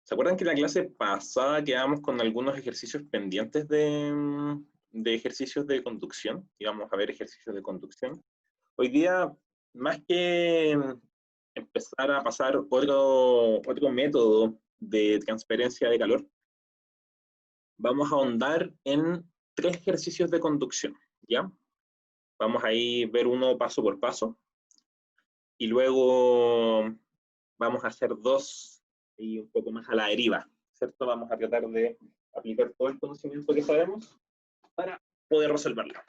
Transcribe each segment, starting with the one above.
¿Se acuerdan que en la clase pasada quedamos con algunos ejercicios pendientes de ejercicios de conducción? Íbamos a ver ejercicios de conducción. Hoy día, más que empezar a pasar otro método de transferencia de calor, vamos a ahondar en 3 ejercicios de conducción, ¿ya? Vamos a ir ver uno paso por paso, y luego vamos a hacer 2 y un poco más a la deriva, ¿cierto? Vamos a tratar de aplicar todo el conocimiento que sabemos para poder resolverlo.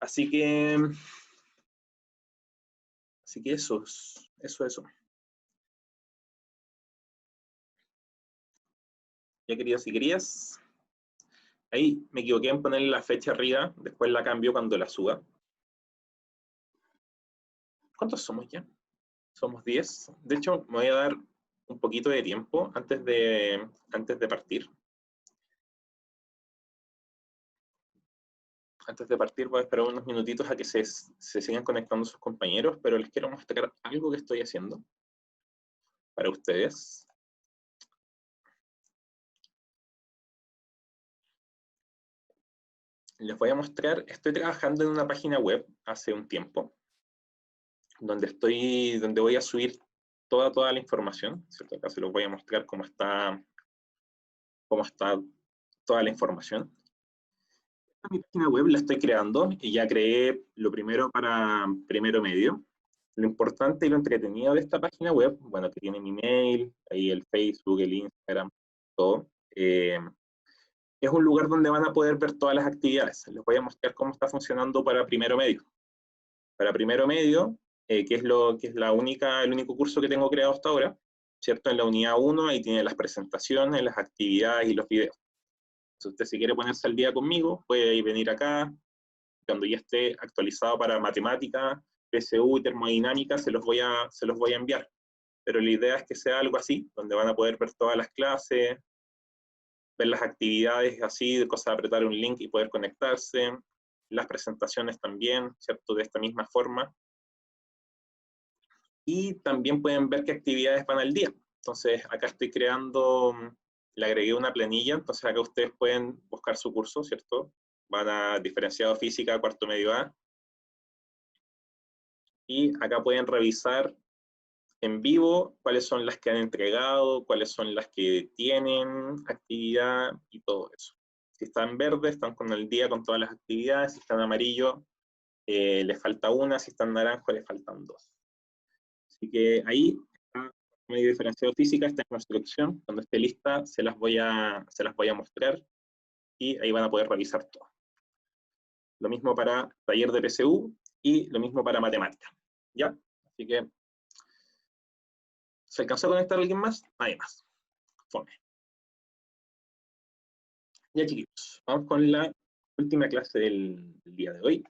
Así que eso. Ya, queridos y queridas, ahí me equivoqué en ponerle la fecha arriba, después la cambio cuando la suba. ¿Cuántos somos ya? Somos 10. De hecho, me voy a dar un poquito de tiempo antes de partir. Antes de partir voy a esperar unos minutitos a que se sigan conectando sus compañeros, pero les quiero mostrar algo que estoy haciendo para ustedes. Les voy a mostrar, estoy trabajando en una página web hace un tiempo, donde voy a subir toda la información, ¿cierto? Acá se los voy a mostrar cómo está toda la información. Esta mi página web la estoy creando y ya creé lo primero para primero medio. Lo importante y lo entretenido de esta página web, bueno, que tiene mi mail, ahí el Facebook, el Instagram, todo, es un lugar donde van a poder ver todas las actividades. Les voy a mostrar cómo está funcionando para primero medio. Para primero medio, que es el único curso que tengo creado hasta ahora, ¿cierto? En la unidad 1, ahí tiene las presentaciones, las actividades y los videos. Si usted quiere ponerse al día conmigo, puede venir acá. Cuando ya esté actualizado para matemática, PSU y termodinámica, se los voy a enviar. Pero la idea es que sea algo así, donde van a poder ver todas las clases, ver las actividades así, de cosa de apretar un link y poder conectarse, las presentaciones también, ¿cierto? De esta misma forma. Y también pueden ver qué actividades van al día. Entonces, acá estoy creando, le agregué una planilla, entonces acá ustedes pueden buscar su curso, ¿cierto? Van a diferenciado física, cuarto medio A. Y acá pueden revisar en vivo cuáles son las que han entregado, cuáles son las que tienen actividad y todo eso. Si están en verde, están con el día con todas las actividades. Si están en amarillo, les falta una. Si están en naranjo, les faltan 2. Así que ahí está medio diferenciado física, está en construcción. Cuando esté lista, se las voy a mostrar y ahí van a poder revisar todo. Lo mismo para taller de PSU y lo mismo para matemática. ¿Ya? Así que, ¿se alcanzó a conectar alguien más? Nadie más. Fome. Ya, chiquitos, vamos con la última clase del día de hoy.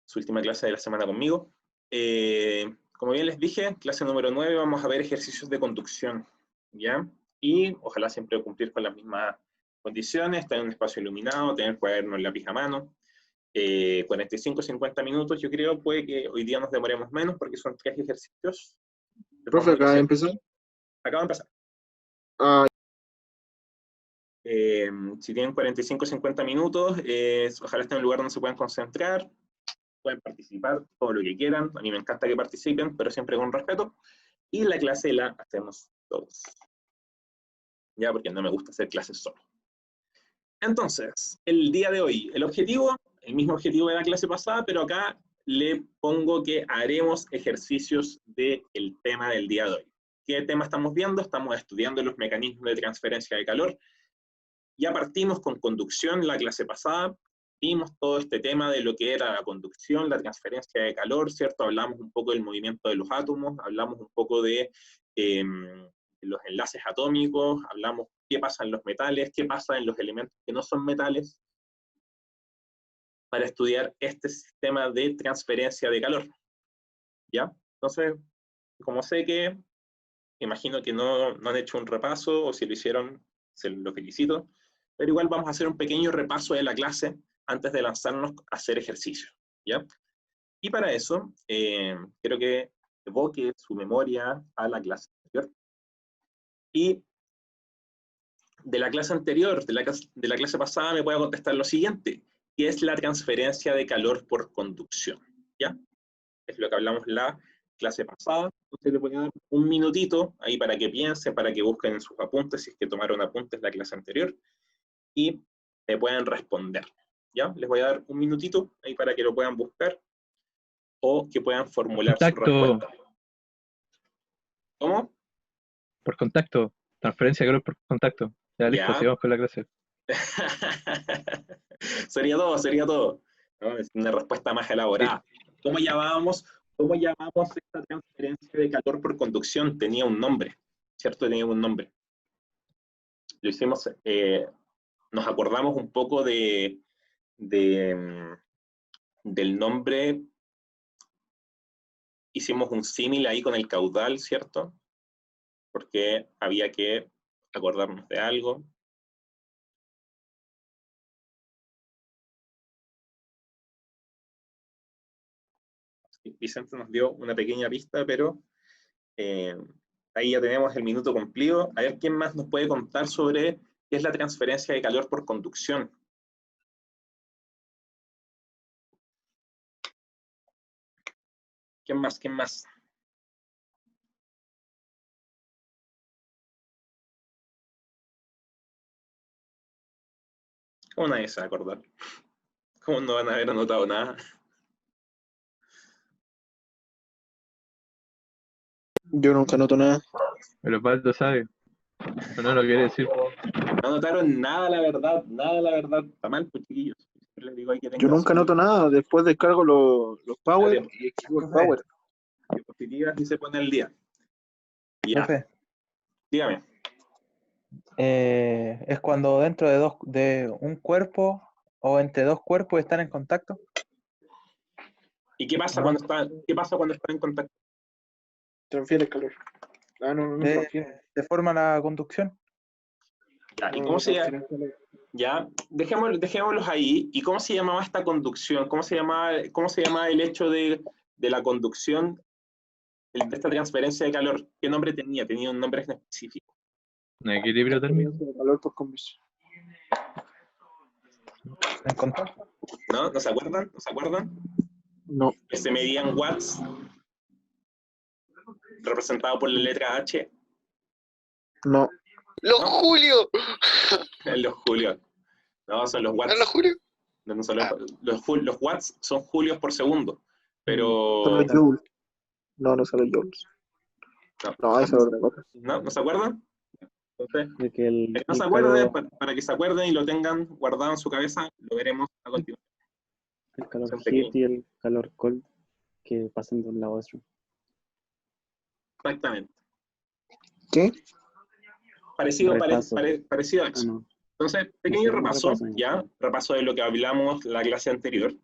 Su última clase de la semana conmigo. Como bien les dije, clase número 9, vamos a ver ejercicios de conducción, ¿ya? Y ojalá siempre cumplir con las mismas condiciones, tener un espacio iluminado, tener cuaderno y lápiz a mano. 45-50 minutos, yo creo, puede que hoy día nos demoremos menos porque son 3 ejercicios. Profe, ¿acaba de empezar? Acaba de empezar. Ah. Si tienen 45-50 minutos, ojalá estén en un lugar donde se puedan concentrar, pueden participar todo lo que quieran. A mí me encanta que participen, pero siempre con respeto. Y la clase la hacemos todos. Ya, porque no me gusta hacer clases solo. Entonces, el día de hoy, el mismo objetivo de la clase pasada, pero acá le pongo que haremos ejercicios del tema del día de hoy. ¿Qué tema estamos viendo? Estamos estudiando los mecanismos de transferencia de calor. Ya partimos con conducción la clase pasada, vimos todo este tema de lo que era la conducción, la transferencia de calor, ¿cierto? Hablamos un poco del movimiento de los átomos, hablamos un poco de los enlaces atómicos, hablamos qué pasa en los metales, qué pasa en los elementos que no son metales, para estudiar este sistema de transferencia de calor. ¿Ya? Entonces, como sé que, imagino que no han hecho un repaso, o si lo hicieron, se lo felicito, pero igual vamos a hacer un pequeño repaso de la clase antes de lanzarnos a hacer ejercicio, ¿ya? Y para eso, creo que evoque su memoria a la clase anterior. Y de la clase anterior, de la clase pasada, me puede contestar lo siguiente, que es la transferencia de calor por conducción, ¿ya? Es lo que hablamos la clase pasada. Entonces le voy a dar un minutito ahí para que piensen, para que busquen en sus apuntes, si es que tomaron apuntes la clase anterior, y me puedan responder, ¿ya? Les voy a dar un minutito ahí para que lo puedan buscar, o que puedan formular su Contacto, respuesta. ¿Cómo? por contacto. Transferencia de calor por contacto. Ya, listo, Ya. sigamos con la clase. Sería todo, ¿no? Es una respuesta más elaborada. ¿Cómo llamamos esta transferencia de calor por conducción? Tenía un nombre, ¿cierto? Tenía un nombre. Lo hicimos, nos acordamos un poco del nombre, hicimos un símil ahí con el caudal, ¿cierto? Porque había que acordarnos de algo. Vicente nos dio una pequeña pista, pero ahí ya tenemos el minuto cumplido. A ver quién más nos puede contar sobre qué es la transferencia de calor por conducción. ¿Quién más? ¿Quién más? ¿Cómo nadie se va a acordar? ¿Cómo no van a haber anotado nada? Yo nunca anoto nada. Pero Osvaldo sabe. Pero no lo quiere decir. No anotaron nada, la verdad. Nada, la verdad. Está mal, pues, chiquillos. Yo les digo ahí que Yo tengan nunca anoto nada. Después descargo los power y escribo el power. diapositivas y se pone el día. Ya, Profe, dígame. es cuando dentro de un cuerpo o entre dos cuerpos están en contacto. ¿Y qué pasa No. cuando están en contacto? Transfiere calor. Ah, no transfiere. Se forma la conducción. Ya, ¿y No, cómo no se llama? transfiere calor. Ya, dejémoslos ahí. ¿Y cómo se llamaba esta conducción? ¿Cómo se llamaba el hecho de la conducción, de esta transferencia de calor? ¿Qué nombre tenía? Tenía un nombre específico. ¿Un equilibrio térmico? Transferencia de calor por convección. En contacto. ¿No? ¿No se acuerdan? ¿No se acuerdan? No. Que se medían watts, representado por la letra H. No. ¡Los ¿No? Julio! Los julios. No, son los ¿No watts. los Julio? No son los watts son julios por segundo. Pero. Son los joules. No son los joules. No, No, eso es otra cosa. ¿no se acuerdan? Entonces, De que el, no se el acuerden, calor, para que se acuerden y lo tengan guardado en su cabeza, lo veremos a continuación. el calor Son heat pequeños. y el calor cold que pasan de un lado a otro. Exactamente. ¿Qué? Parecido a Ah, eso. no. Entonces, No pequeño sé, repaso, repaso de lo que hablamos la clase anterior.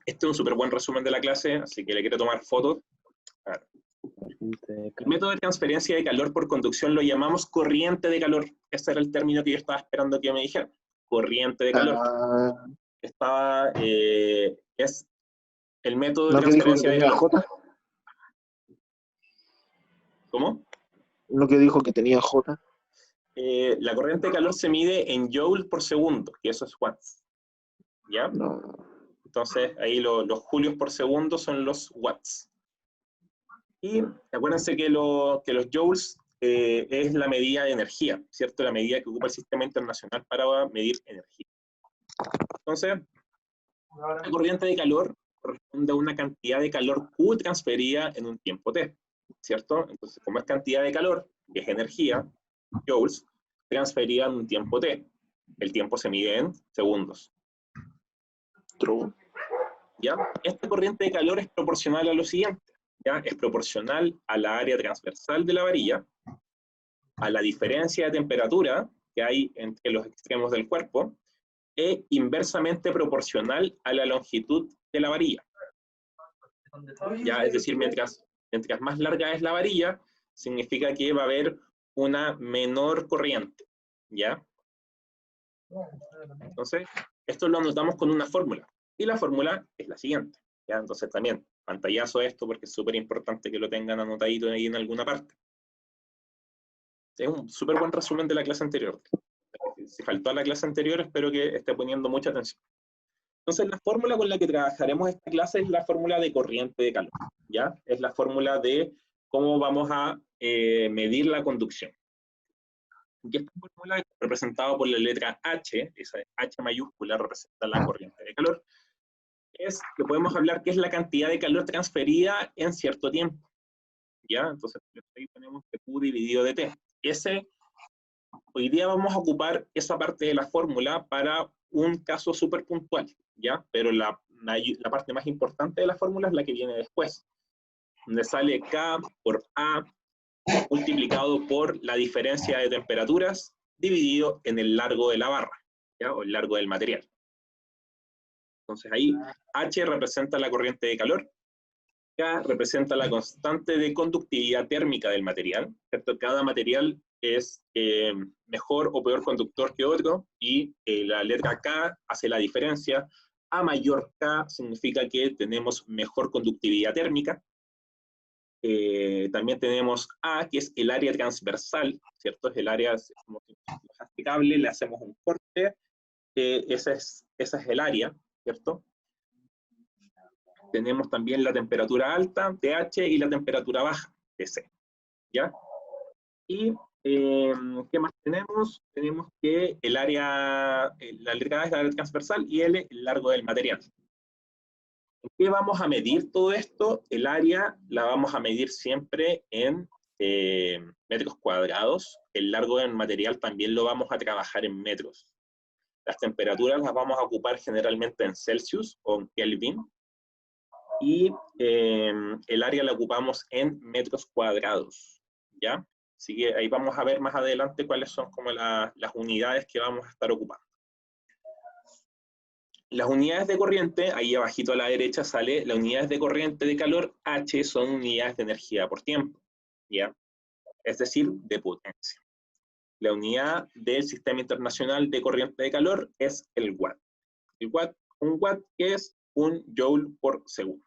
Este es un súper buen resumen de la clase, así que le quiero tomar fotos. Corriente de El calor. método de transferencia de calor por conducción lo llamamos corriente de calor. Ese era el término que yo estaba esperando que me dijeran. Corriente de calor. Es el método de ¿No que dijo que transferencia de tenía calor. J? ¿Cómo? ¿No que dijo que tenía J? La corriente de calor se mide en joule por segundo, que eso es watts. ¿Ya? No. Entonces, ahí los julios por segundo son los watts. Y acuérdense que los joules es la medida de energía, ¿cierto? La medida que ocupa el Sistema Internacional para medir energía. Entonces, la corriente de calor corresponde a una cantidad de calor Q transferida en un tiempo T, ¿cierto? Entonces, como es cantidad de calor, que es energía, joules, transferida en un tiempo T. El tiempo se mide en segundos. True. ¿Ya? Esta corriente de calor es proporcional a lo siguiente, ¿ya? Es proporcional a la área transversal de la varilla, a la diferencia de temperatura que hay entre los extremos del cuerpo, e inversamente proporcional a la longitud de la varilla. ¿Ya? Es decir, mientras más larga es la varilla, significa que va a haber una menor corriente, ¿ya? Entonces, esto lo anotamos con una fórmula. Y la fórmula es la siguiente, ¿ya? Entonces también, Pantallazo esto porque es súper importante que lo tengan anotadito ahí en alguna parte. Es un súper buen resumen de la clase anterior. Si faltó a la clase anterior, espero que esté poniendo mucha atención. Entonces, la fórmula con la que trabajaremos esta clase es la fórmula de corriente de calor, ¿ya? Es la fórmula de cómo vamos a medir la conducción. Y esta fórmula es representada por la letra H, esa H mayúscula representa la corriente de calor, es que podemos hablar que es la cantidad de calor transferida en cierto tiempo, ¿ya? Entonces, ahí tenemos Q dividido de T. Hoy día vamos a ocupar esa parte de la fórmula para un caso súper puntual, ¿ya? Pero la parte más importante de la fórmula es la que viene después, donde sale K por A multiplicado por la diferencia de temperaturas dividido en el largo de la barra, ¿ya? O el largo del material. Entonces ahí H representa la corriente de calor, K representa la constante de conductividad térmica del material, ¿cierto? Cada material es mejor o peor conductor que otro, y la letra K hace la diferencia. A mayor K significa que tenemos mejor conductividad térmica. También tenemos A, que es el área transversal, ¿cierto? Es el área, como si este cable, le hacemos un corte, esa es el área, ¿cierto? Tenemos también la temperatura alta, TH, y la temperatura baja, TC, ¿ya? Y, ¿qué más tenemos? Tenemos que el área, la letra A es la área transversal y L, el largo del material. ¿En qué vamos a medir todo esto? El área la vamos a medir siempre en metros cuadrados. El largo del material también lo vamos a trabajar en metros. Las temperaturas las vamos a ocupar generalmente en Celsius o en Kelvin. Y el área la ocupamos en metros cuadrados, ¿ya? Así que ahí vamos a ver más adelante cuáles son como las unidades que vamos a estar ocupando. Las unidades de corriente, ahí abajito a la derecha sale, las unidades de corriente de calor, H, son unidades de energía por tiempo, ¿ya? Es decir, de potencia. La unidad del Sistema Internacional de Corriente de Calor es el watt. El watt, un watt que es un joule por segundo.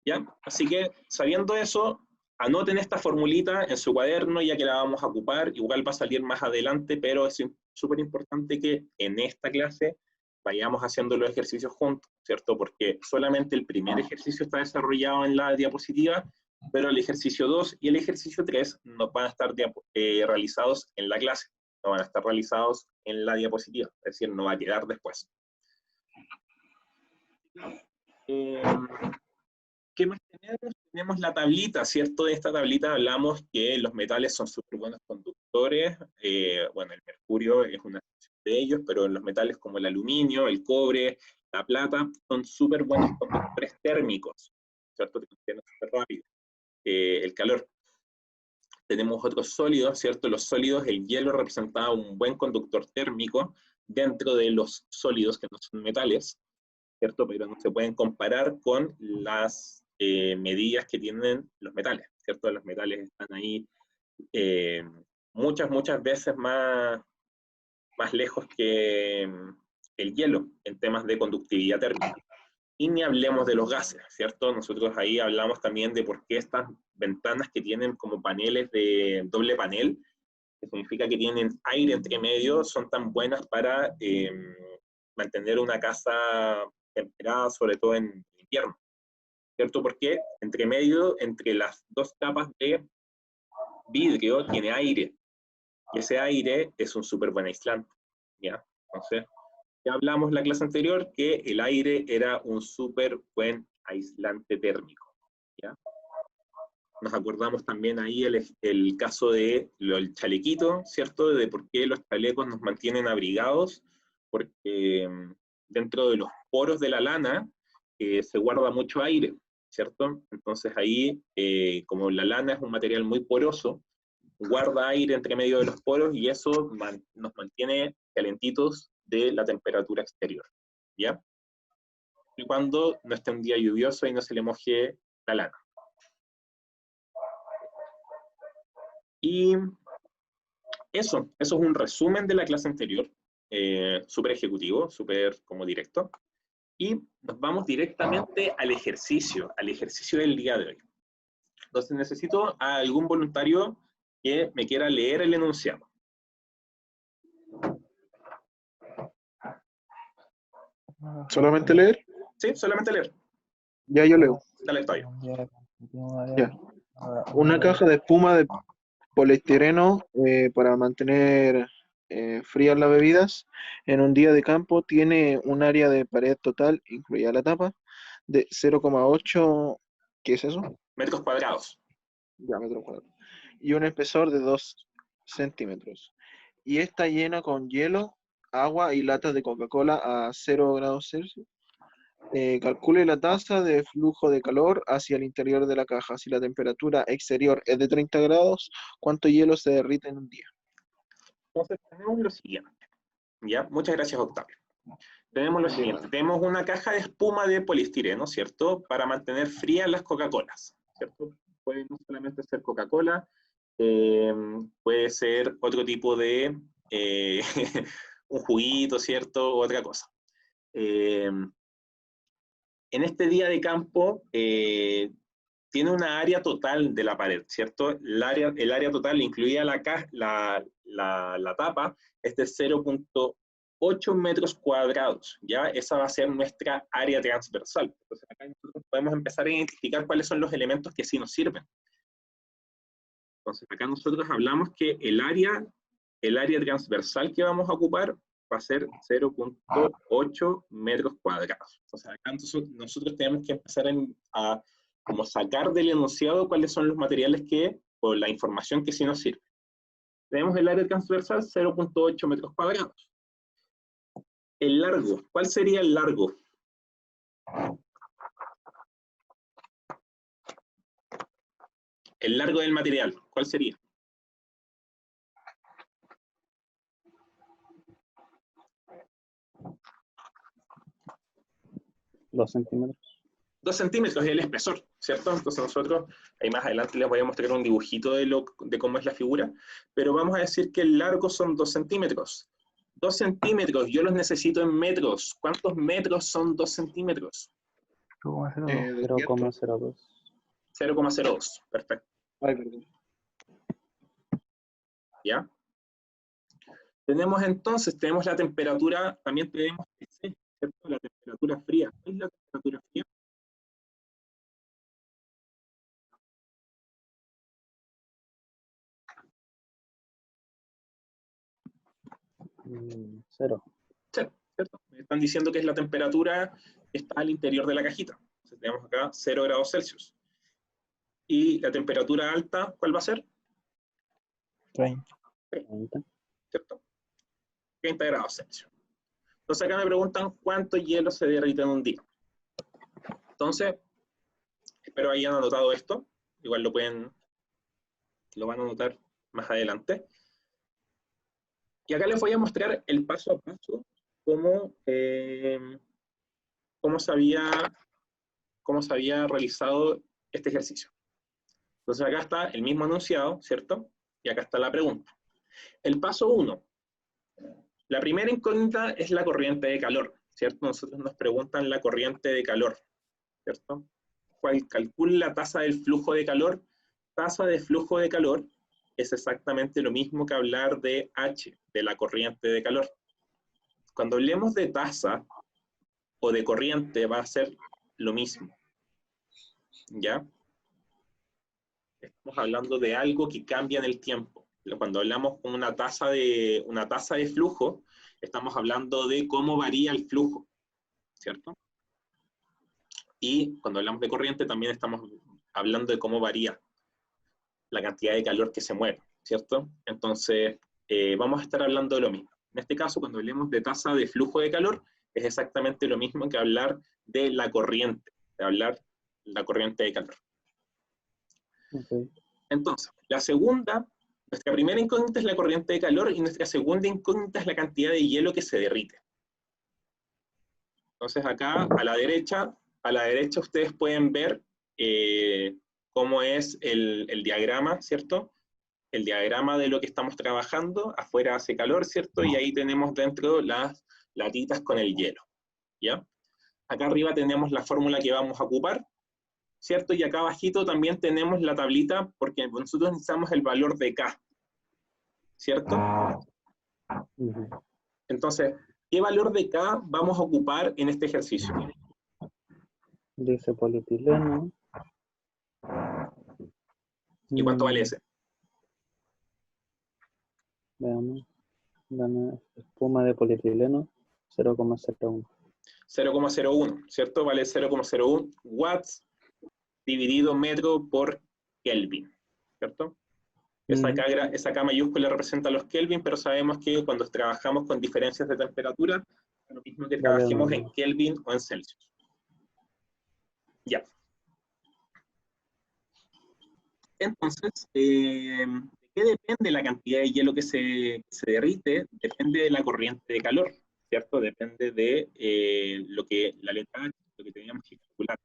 ¿Ya? Así que, sabiendo eso, anoten esta formulita en su cuaderno, ya que la vamos a ocupar. Igual va a salir más adelante, pero es súper importante que en esta clase vayamos haciendo los ejercicios juntos, ¿cierto? Porque solamente el primer ejercicio está desarrollado en la diapositiva, pero el ejercicio 2 y el ejercicio 3 no van a estar realizados en la clase, no van a estar realizados en la diapositiva, es decir, no va a quedar después. ¿Qué más tenemos? Tenemos la tablita, ¿cierto? De esta tablita hablamos que los metales son súper buenos conductores. Bueno, el mercurio es una de ellos, pero los metales como el aluminio, el cobre, la plata, son súper buenos conductores térmicos, ¿cierto? Que transfieren súper rápido el calor. Tenemos otros sólidos, ¿cierto? Los sólidos, el hielo representaba un buen conductor térmico dentro de los sólidos que no son metales, ¿cierto? Pero no se pueden comparar con las medidas que tienen los metales, ¿cierto? Los metales están ahí muchas veces más lejos que el hielo en temas de conductividad térmica. Y ni hablemos de los gases, ¿cierto? Nosotros ahí hablamos también de por qué estas ventanas que tienen como paneles de doble panel, que significa que tienen aire entre medio, son tan buenas para mantener una casa temperada, sobre todo en invierno, ¿cierto? Porque entre medio, entre las dos capas de vidrio, tiene aire, y ese aire es un súper buen aislante, ¿ya? Entonces, ya hablamos en la clase anterior que el aire era un súper buen aislante térmico, ¿ya? Nos acordamos también ahí el caso del chalequito, ¿cierto? De por qué los chalecos nos mantienen abrigados, porque dentro de los poros de la lana se guarda mucho aire, ¿cierto? Entonces ahí, como la lana es un material muy poroso, guarda aire entre medio de los poros y eso nos mantiene calentitos de la temperatura exterior, ¿ya? Y cuando no esté un día lluvioso y no se le moje la lana. Y eso es un resumen de la clase anterior, súper ejecutivo, súper como directo. Y nos vamos directamente al ejercicio del día de hoy. Entonces necesito a algún voluntario que me quiera leer el enunciado. ¿Solamente leer? Sí, solamente leer. Ya yo leo. Dale, estoy. Ya. Una caja de espuma de poliestireno para mantener frías las bebidas en un día de campo tiene un área de pared total, incluida la tapa, de 0,8, ¿qué es eso? Metros cuadrados. Ya, metros cuadrados. Y un espesor de 2 centímetros. Y está llena con hielo, agua y latas de Coca-Cola a 0 grados Celsius. Calcule la tasa de flujo de calor hacia el interior de la caja. Si la temperatura exterior es de 30 grados, ¿cuánto hielo se derrite en un día? Entonces tenemos lo siguiente. ¿Ya? Muchas gracias, Octavio. Tenemos lo siguiente. Tenemos una caja de espuma de poliestireno, ¿cierto? Para mantener frías las Coca-Colas, ¿cierto? Puede no solamente ser Coca-Cola, puede ser otro tipo de un juguito, ¿cierto? Otra cosa. En este día de campo tiene una área total de la pared, ¿cierto? El área total, incluida la tapa, es de 0,8 metros cuadrados, ¿ya? Esa va a ser nuestra área transversal. Entonces acá nosotros podemos empezar a identificar cuáles son los elementos que sí nos sirven. Entonces acá nosotros hablamos que el área transversal que vamos a ocupar va a ser 0,8 metros cuadrados. Entonces acá nosotros tenemos que empezar a como sacar del enunciado cuáles son los materiales o la información que sí nos sirve. Tenemos el área transversal, 0,8 metros cuadrados. El largo, ¿cuál sería el largo? El largo del material, ¿cuál sería? ¿2 centímetros? 2 centímetros es el espesor, ¿cierto? Entonces nosotros, ahí más adelante les voy a mostrar un dibujito de cómo es la figura, pero vamos a decir que el largo son 2 centímetros. 2 centímetros, yo los necesito en metros. ¿Cuántos metros son 2 centímetros? 0,02. 0,02, perfecto. Ay, perdón. ¿Ya? Tenemos la temperatura, también tenemos, ¿cierto? La temperatura fría. ¿Qué es la temperatura fría? Cero. Cero, ¿cierto? Me están diciendo que es la temperatura que está al interior de la cajita. Entonces tenemos acá 0 grados Celsius. Y la temperatura alta, ¿cuál va a ser? 30. 30. ¿Cierto? 30 grados Celsius. Entonces acá me preguntan cuánto hielo se derrite en un día. Entonces, espero hayan anotado esto. Igual lo van a anotar más adelante. Y acá les voy a mostrar el paso a paso cómo se había realizado este ejercicio. Entonces acá está el mismo enunciado, ¿cierto? Y acá está la pregunta. El paso 1. La primera incógnita es la corriente de calor, ¿cierto? Nosotros nos preguntan la corriente de calor, ¿cierto? ¿Cuál calcula la tasa del flujo de calor? Tasa de flujo de calor es exactamente lo mismo que hablar de H, de la corriente de calor. Cuando hablemos de tasa o de corriente va a ser lo mismo, ¿ya? Estamos hablando de algo que cambia en el tiempo. Cuando hablamos con una tasa de flujo, estamos hablando de cómo varía el flujo, ¿cierto? Y cuando hablamos de corriente también estamos hablando de cómo varía la cantidad de calor que se mueve, ¿cierto? Entonces, vamos a estar hablando de lo mismo. En este caso, cuando hablemos de tasa de flujo de calor, es exactamente lo mismo que hablar de la corriente, de hablar de la corriente de calor. Okay. Entonces, nuestra primera incógnita es la corriente de calor y nuestra segunda incógnita es la cantidad de hielo que se derrite. Entonces acá a la derecha ustedes pueden ver cómo es el diagrama, ¿cierto? El diagrama de lo que estamos trabajando. Afuera hace calor, ¿cierto? Y ahí tenemos dentro las latitas con el hielo, ¿ya? Acá arriba tenemos la fórmula que vamos a ocupar, ¿cierto? Y acá abajito también tenemos la tablita, porque nosotros necesitamos el valor de K, ¿cierto? Ujú. Entonces, ¿qué valor de K vamos a ocupar en este ejercicio? Dice polietileno. ¿Y cuánto vale ese? Veamos. Dame espuma de polietileno 0,01. 0,01, ¿cierto? Vale 0,01 watts dividido metro por Kelvin, ¿cierto? Esa K mayúscula representa los Kelvin, pero sabemos que cuando trabajamos con diferencias de temperatura, es lo mismo que Vale, trabajemos no. en Kelvin o en Celsius. Ya. Entonces, ¿de qué depende la cantidad de hielo que se derrite? Depende de la corriente de calor, ¿cierto? Depende de la letra H, lo que teníamos que calcular.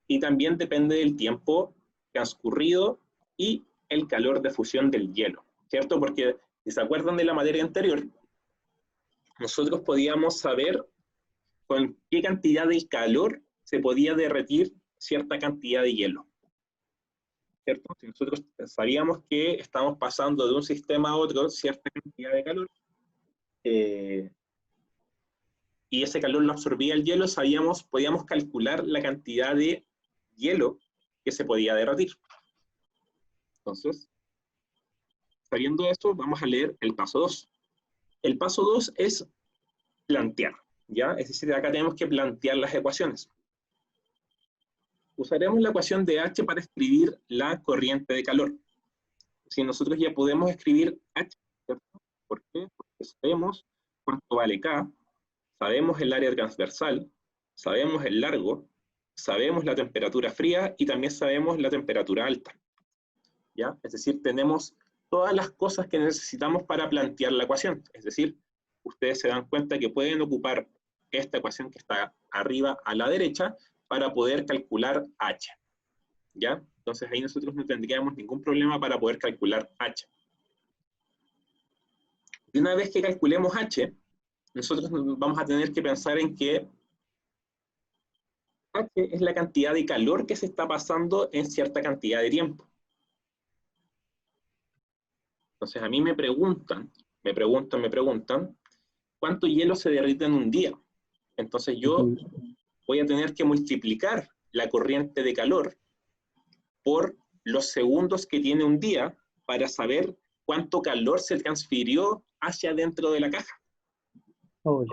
Y también depende del tiempo transcurrido y el calor de fusión del hielo, ¿cierto? Porque si se acuerdan de la materia anterior, nosotros podíamos saber con qué cantidad de calor se podía derretir cierta cantidad de hielo, ¿cierto? Si nosotros sabíamos que estamos pasando de un sistema a otro cierta cantidad de calor, y ese calor lo absorbía el hielo, podíamos calcular la cantidad de hielo que se podía derretir. Entonces, sabiendo eso, vamos a leer el paso 2. El paso 2 es plantear, ¿ya? Es decir, acá tenemos que plantear las ecuaciones. Usaremos la ecuación de H para escribir la corriente de calor. Si nosotros ya podemos escribir H, ¿cierto? ¿Por qué? Porque sabemos cuánto vale K, sabemos el área transversal, sabemos el largo, sabemos la temperatura fría y también sabemos la temperatura alta, ¿ya? Es decir, tenemos todas las cosas que necesitamos para plantear la ecuación. Es decir, ustedes se dan cuenta que pueden ocupar esta ecuación que está arriba a la derecha para poder calcular H, ¿ya? Entonces ahí nosotros no tendríamos ningún problema para poder calcular H. Y una vez que calculemos H, nosotros vamos a tener que pensar en que H es la cantidad de calor que se está pasando en cierta cantidad de tiempo. Entonces a mí me preguntan, ¿cuánto hielo se derrite en un día? Entonces yo voy a tener que multiplicar la corriente de calor por los segundos que tiene un día para saber cuánto calor se transfirió hacia dentro de la caja. Ole.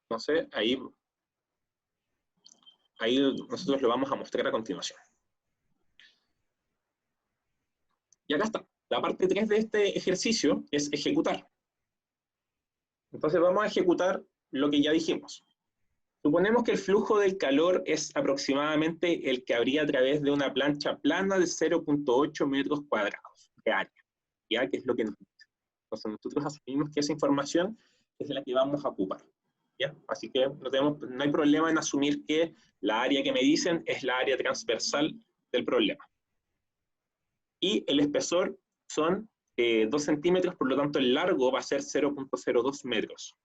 Entonces ahí nosotros lo vamos a mostrar a continuación. Y acá está. La parte 3 de este ejercicio es ejecutar. Entonces vamos a ejecutar lo que ya dijimos. Suponemos que el flujo del calor es aproximadamente el que habría a través de una plancha plana de 0,8 metros cuadrados de área, ¿ya? Que es lo que nos dice. Entonces nosotros asumimos que esa información es la que vamos a ocupar, ¿ya? Así que no hay problema en asumir que la área que me dicen es la área transversal del problema. Y el espesor son 2 centímetros, por lo tanto el largo va a ser 0,02 metros.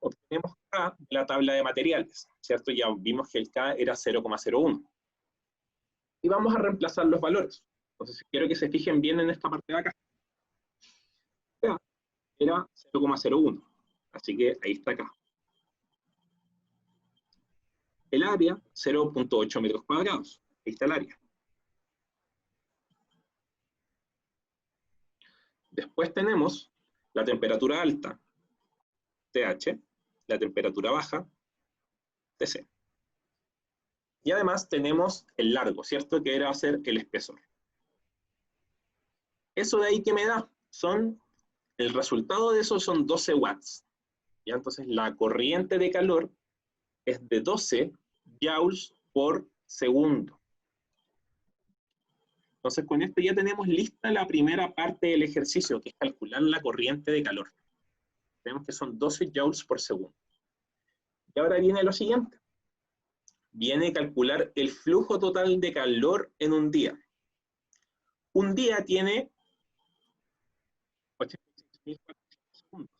Obtenemos K de la tabla de materiales, ¿cierto? Ya vimos que el K era 0,01. Y vamos a reemplazar los valores. Entonces quiero que se fijen bien en esta parte de acá. K era 0,01, así que ahí está K. El área, 0,8 metros cuadrados. Ahí está el área. Después tenemos la temperatura alta, TH, la temperatura baja, TC. Y además tenemos el largo, ¿cierto? Que va a ser el espesor. Eso de ahí que me da, el resultado de eso son 12 watts. ¿Ya? Entonces la corriente de calor es de 12 joules por segundo. Entonces con esto ya tenemos lista la primera parte del ejercicio, que es calcular la corriente de calor. Vemos que son 12 joules por segundo. Y ahora viene lo siguiente. Viene a calcular el flujo total de calor en un día. Un día tiene 86.400 segundos.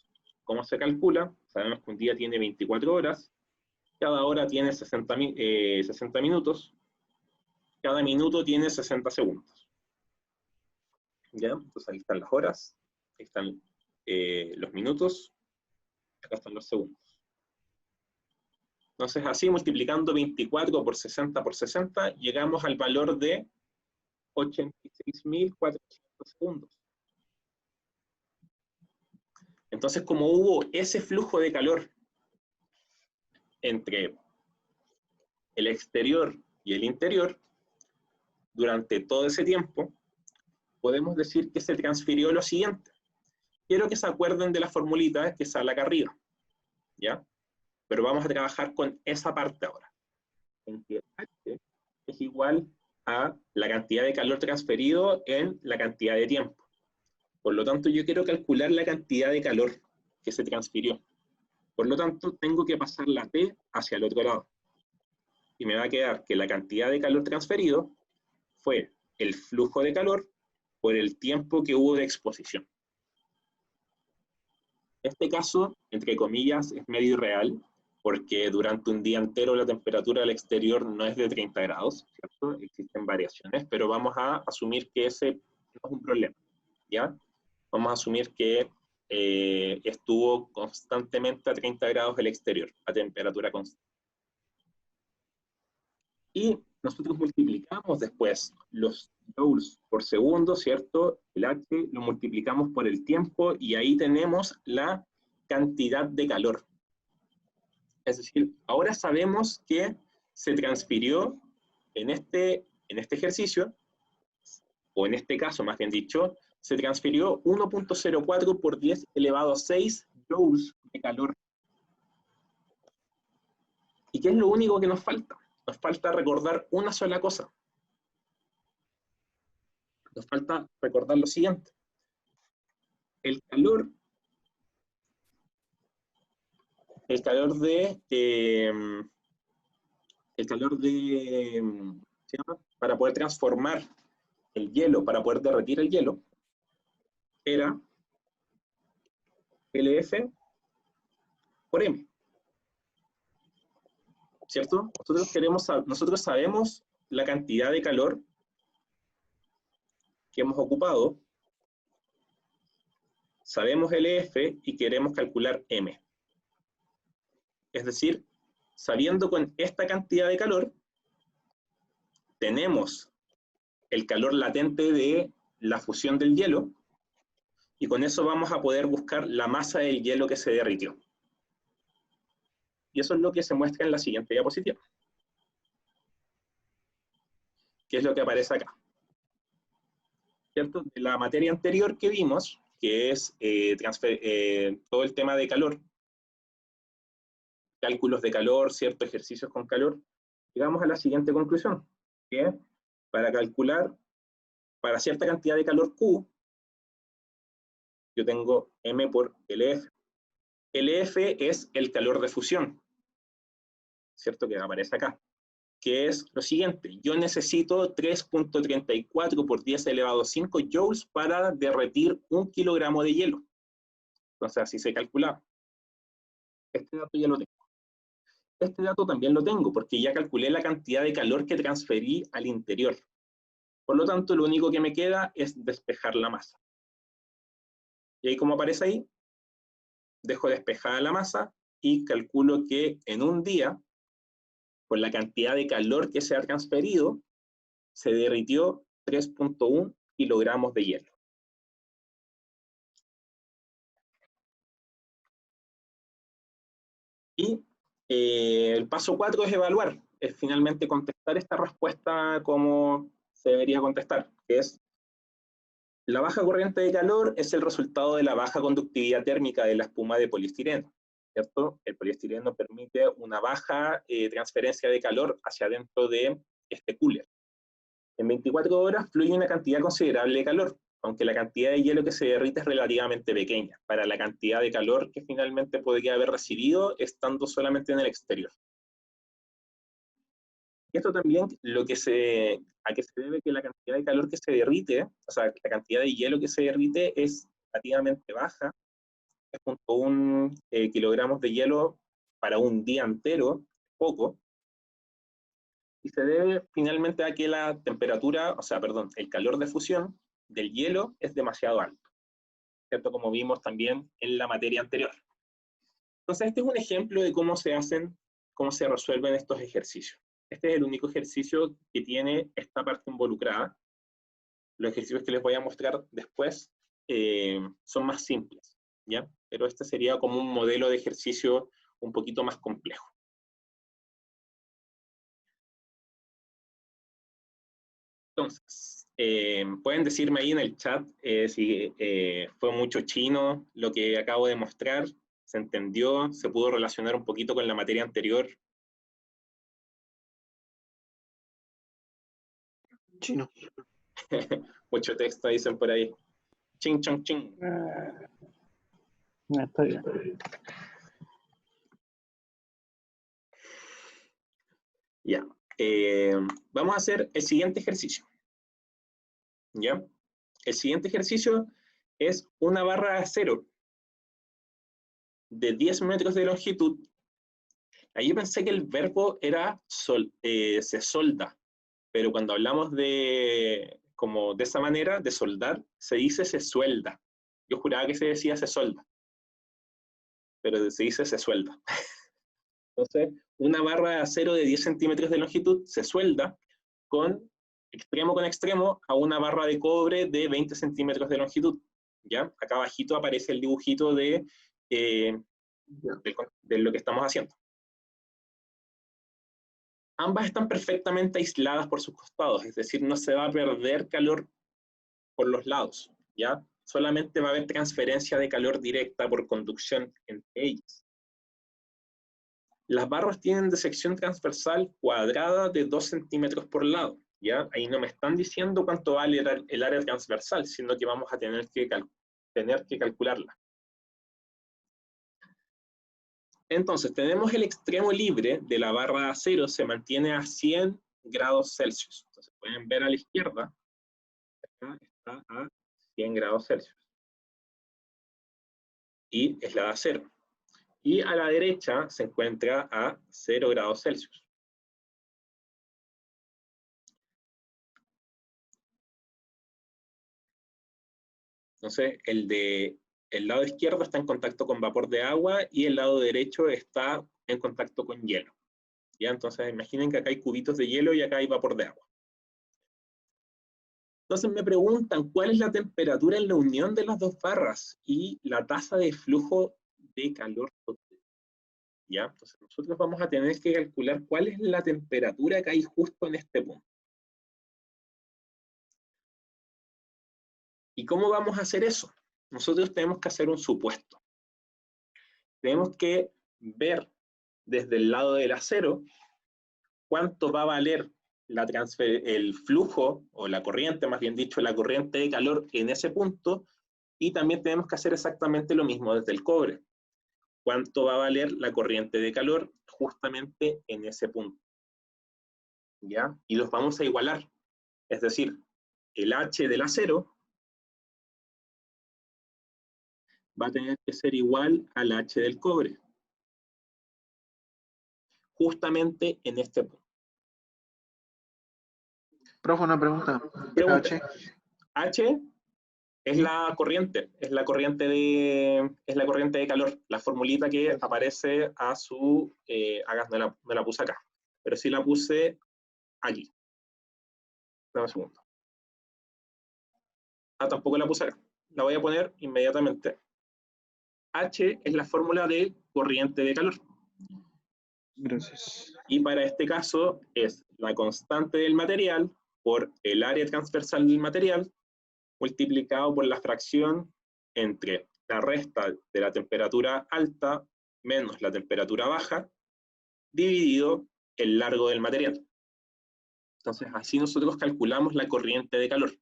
¿Cómo se calcula? Sabemos que un día tiene 24 horas, Cada hora tiene 60 minutos. Cada minuto tiene 60 segundos. ¿Ya? Entonces ahí están las horas, ahí están los minutos, acá están los segundos. Entonces así, multiplicando 24 por 60, llegamos al valor de 86.400 segundos. Entonces, como hubo ese flujo de calor entre el exterior y el interior, durante todo ese tiempo, podemos decir que se transfirió lo siguiente. Quiero que se acuerden de la formulita que sale acá arriba, ¿ya? Pero vamos a trabajar con esa parte ahora, en que H es igual a la cantidad de calor transferido en la cantidad de tiempo. Por lo tanto, yo quiero calcular la cantidad de calor que se transfirió. Por lo tanto, tengo que pasar la T hacia el otro lado. Y me va a quedar que la cantidad de calor transferido fue el flujo de calor por el tiempo que hubo de exposición. Este caso, entre comillas, es medio irreal, porque durante un día entero la temperatura del exterior no es de 30 grados, ¿cierto? Existen variaciones, pero vamos a asumir que ese no es un problema, ¿ya? Vamos a asumir que estuvo constantemente a 30 grados el exterior, a temperatura constante. Y nosotros multiplicamos después los joules por segundo, ¿cierto? El H lo multiplicamos por el tiempo y ahí tenemos la cantidad de calor. Es decir, ahora sabemos que se transfirió en este ejercicio, o en este caso más bien dicho, se transfirió 1.04 por 10 elevado a 6 joules de calor. ¿Y qué es lo único que nos falta? Nos falta recordar una sola cosa. Nos falta recordar lo siguiente. El calor ¿se llama? Para poder transformar el hielo, para poder derretir el hielo, era LF por M. ¿Cierto? Nosotros sabemos la cantidad de calor que hemos ocupado, sabemos LF y queremos calcular M. Es decir, sabiendo con esta cantidad de calor, tenemos el calor latente de la fusión del hielo, y con eso vamos a poder buscar la masa del hielo que se derritió. Y eso es lo que se muestra en la siguiente diapositiva. ¿Qué es lo que aparece acá? ¿Cierto? De la materia anterior que vimos, que es todo el tema de calor, cálculos de calor, ¿cierto? Ejercicios con calor, llegamos a la siguiente conclusión, que para calcular, para cierta cantidad de calor Q, yo tengo M por LF. LF es el calor de fusión, ¿cierto? Que aparece acá, que es lo siguiente. Yo necesito 3.34 por 10 elevado a 5 joules para derretir 1 kilogramo de hielo. Entonces así se calculaba. Este dato ya lo tengo. Este dato también lo tengo porque ya calculé la cantidad de calor que transferí al interior. Por lo tanto, lo único que me queda es despejar la masa. Y ahí, como aparece ahí, dejo despejada la masa y calculo que en un día, con la cantidad de calor que se ha transferido, se derritió 3.1 kilogramos de hielo. Y el paso 4 es evaluar, es finalmente contestar esta respuesta como se debería contestar, que es: la baja corriente de calor es el resultado de la baja conductividad térmica de la espuma de poliestireno, ¿cierto? El poliestireno permite una baja transferencia de calor hacia adentro de este cooler. En 24 horas fluye una cantidad considerable de calor, aunque la cantidad de hielo que se derrite es relativamente pequeña, para la cantidad de calor que finalmente podría haber recibido estando solamente en el exterior. Y esto también, a qué se debe que la cantidad de calor que se derrite, o sea, la cantidad de hielo que se derrite es relativamente baja, 3.1 kilogramos de hielo para un día entero, poco, y se debe finalmente a que la temperatura, o sea, perdón, el calor de fusión del hielo es demasiado alto, ¿cierto? Como vimos también en la materia anterior. Entonces, este es un ejemplo de cómo se hacen, cómo se resuelven estos ejercicios. Este es el único ejercicio que tiene esta parte involucrada. Los ejercicios que les voy a mostrar después son más simples, ¿ya? Pero este sería como un modelo de ejercicio un poquito más complejo. Entonces, pueden decirme ahí en el chat si fue mucho chino lo que acabo de mostrar, se entendió, se pudo relacionar un poquito con la materia anterior. Chino. Mucho texto dicen por ahí. Ching, chong, ching. Está bien. Ya. Vamos a hacer el siguiente ejercicio. ¿Ya? El siguiente ejercicio es una barra de acero de 10 metros de longitud. Ahí pensé que el verbo era se solda, pero cuando hablamos de, como de esa manera, de soldar, se dice se suelda. Yo juraba que se decía se solda, pero se dice se suelda. Entonces, una barra de acero de 10 centímetros de longitud se suelda con extremo con extremo a una barra de cobre de 20 centímetros de longitud. ¿Ya? Acá abajito aparece el dibujito de lo que estamos haciendo. Ambas están perfectamente aisladas por sus costados, es decir, no se va a perder calor por los lados, ¿ya? Solamente va a haber transferencia de calor directa por conducción entre ellas. Las barras tienen de sección transversal cuadrada de 2 centímetros por lado, ¿ya? Ahí no me están diciendo cuánto vale el área transversal, sino que vamos a tener que calcularla. Entonces, tenemos el extremo libre de la barra de acero, se mantiene a 100 grados Celsius. Entonces, pueden ver a la izquierda, acá está a 100 grados Celsius. Y es la de acero. Y a la derecha se encuentra a 0 grados Celsius. Entonces, el lado izquierdo está en contacto con vapor de agua y el lado derecho está en contacto con hielo. ¿Ya? Entonces, imaginen que acá hay cubitos de hielo y acá hay vapor de agua. Entonces me preguntan cuál es la temperatura en la unión de las dos barras y la tasa de flujo de calor total. ¿Ya? Entonces nosotros vamos a tener que calcular cuál es la temperatura que hay justo en este punto. ¿Y cómo vamos a hacer eso? Nosotros tenemos que hacer un supuesto. Tenemos que ver desde el lado del acero cuánto va a valer el flujo, o la corriente, más bien dicho, la corriente de calor en ese punto, y también tenemos que hacer exactamente lo mismo desde el cobre. ¿Cuánto va a valer la corriente de calor justamente en ese punto? ¿Ya? Y los vamos a igualar. Es decir, el H del acero va a tener que ser igual al H del cobre. Justamente en este punto. Profe, una pregunta. Pregunta. H es la corriente, es la corriente de calor, la formulita que aparece a su, no la puse acá, pero sí la puse aquí. Dame un segundo. Tampoco la puse acá, la voy a poner inmediatamente. H es la fórmula de corriente de calor. Gracias. Y para este caso es la constante del material por el área transversal del material multiplicado por la fracción entre la resta de la temperatura alta menos la temperatura baja, dividido el largo del material. Entonces, así nosotros calculamos la corriente de calor.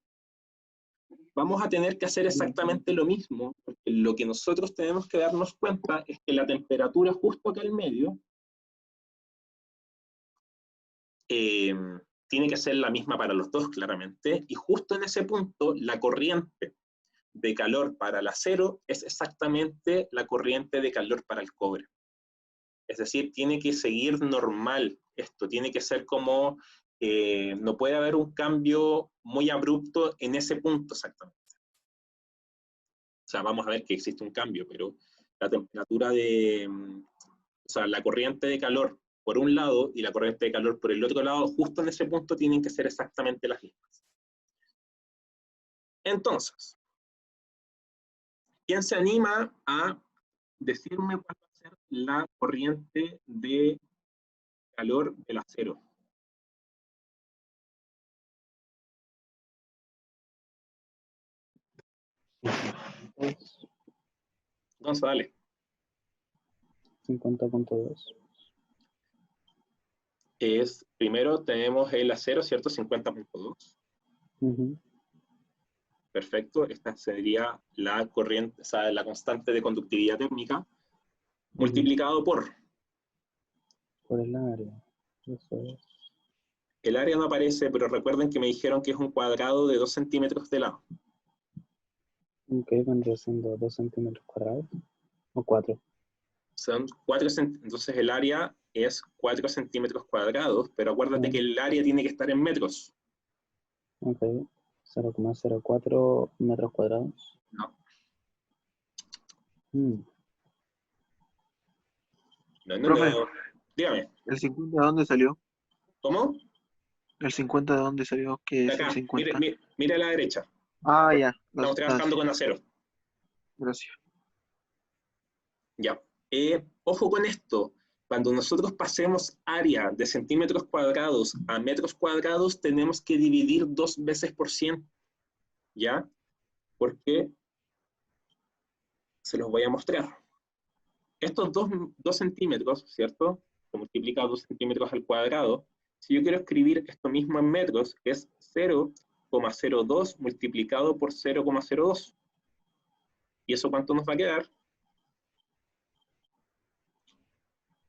Vamos a tener que hacer exactamente lo mismo, porque lo que nosotros tenemos que darnos cuenta es que la temperatura justo acá al medio tiene que ser la misma para los dos, claramente, y justo en ese punto la corriente de calor para el acero es exactamente la corriente de calor para el cobre. Es decir, tiene que seguir normal esto, tiene que ser como, no puede haber un cambio muy abrupto en ese punto exactamente. O sea, vamos a ver que existe un cambio, pero la temperatura o sea, la corriente de calor por un lado y la corriente de calor por el otro lado, justo en ese punto tienen que ser exactamente las mismas. Entonces, ¿quién se anima a decirme cuál va a ser la corriente de calor del acero? Entonces, dale. 50.2. Primero tenemos el acero, ¿cierto? 50.2. Ujú. Perfecto. Esta sería la corriente, o sea, la constante de conductividad térmica, multiplicado por el área. Eso es. el área. No aparece, pero recuerden que me dijeron que es un cuadrado de 2 centímetros de lado. Ok, vendría siendo 2 centímetros cuadrados. O 4. Son 4 entonces el área es 4 centímetros cuadrados, pero acuérdate que el área tiene que estar en metros. Ok. 0,04 metros cuadrados. No. Mm. No. Profe, Dígame. ¿el 50 de dónde salió? ¿Cómo? ¿El 50 de dónde salió? ¿Qué De es el acá. 50? Mire a la derecha. Ah, ya. Estamos trabajando con acero. Gracias. Ya. Ojo con esto. Cuando nosotros pasemos área de centímetros cuadrados a metros cuadrados, tenemos que dividir 2 veces por 100. ¿Ya? Porque se los voy a mostrar. Estos 2 centímetros, ¿cierto? Se multiplica 2 centímetros al cuadrado. Si yo quiero escribir esto mismo en metros, es 0,02 multiplicado por 0,02. ¿Y eso cuánto nos va a quedar?